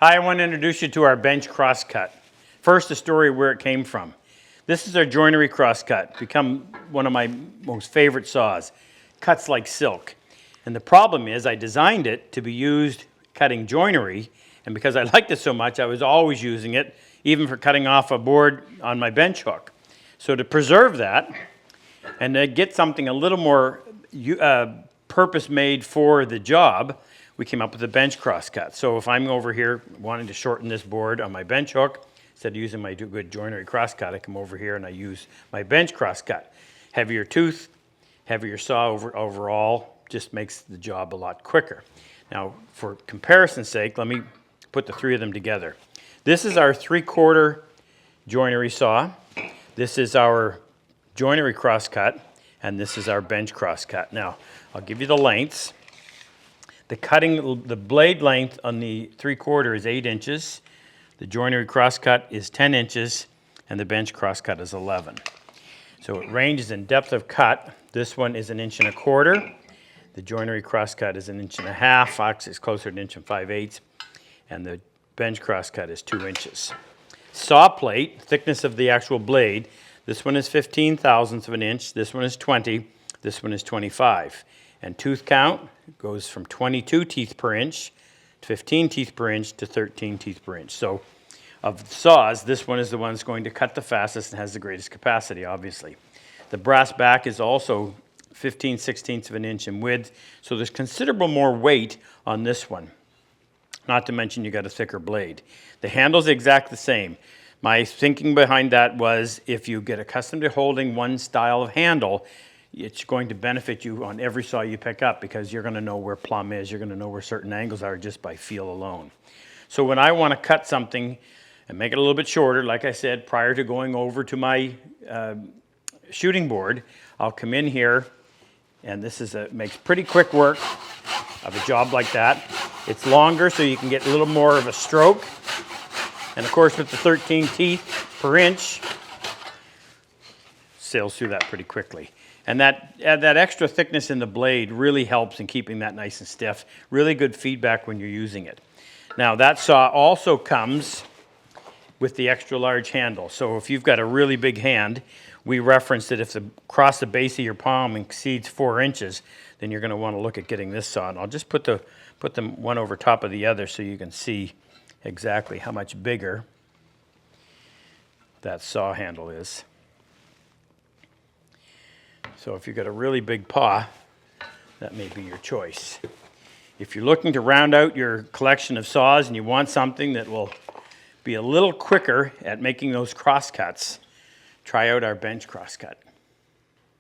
Hi, I want to introduce you to our bench crosscut. First, the story of where it came from. This is our joinery crosscut, become one of my most favorite saws. Cuts like silk. And the problem is I designed it to be used cutting joinery, and because I liked it so much, I was always using it, even for cutting off a board on my bench hook. So to preserve that, and to get something a little more purpose-made for the job, we came up with a bench crosscut. So if I'm over here wanting to shorten this board on my bench hook, instead of using my good joinery crosscut, I come over here and I use my bench crosscut. Heavier tooth, heavier saw overall, just makes the job a lot quicker. Now, for comparison's sake, let me put the three of them together. This is our 3/4 joinery saw. This is our joinery crosscut, and this is our bench crosscut. Now, I'll give you the lengths. The blade length on the 3/4 is 8 inches. The joinery crosscut is 10 inches, and the bench crosscut is 11. So it ranges in depth of cut. This one is 1.25 inches. The joinery crosscut is 1.5 inches. Fox is closer to 1 5/8, and the bench crosscut is 2 inches. Saw plate, thickness of the actual blade. This one is 15 thousandths of an inch. This one is 20. This one is 25. And tooth count goes from 22 teeth per inch to 15 teeth per inch to 13 teeth per inch. So of the saws, this one is the one that's going to cut the fastest and has the greatest capacity, obviously. The brass back is also 15/16 of an inch in width, so there's considerable more weight on this one. Not to mention you got a thicker blade. The handle's exact the same. My thinking behind that was if you get accustomed to holding one style of handle, it's going to benefit you on every saw you pick up because you're going to know where plumb is, you're going to know where certain angles are just by feel alone. So when I want to cut something and make it a little bit shorter, like I said, prior to going over to my shooting board, I'll come in here, and this makes pretty quick work of a job like that. It's longer so you can get a little more of a stroke. And of course with the 13 teeth per inch, sails through that pretty quickly. And that extra thickness in the blade really helps in keeping that nice and stiff. Really good feedback when you're using it. Now that saw also comes with the extra large handle. So if you've got a really big hand, we reference that if across the base of your palm exceeds 4 inches, then you're going to want to look at getting this saw. And I'll just put them one over top of the other so you can see exactly how much bigger that saw handle is. So if you've got a really big paw, that may be your choice. If you're looking to round out your collection of saws and you want something that will be a little quicker at making those crosscuts, try out our bench crosscut.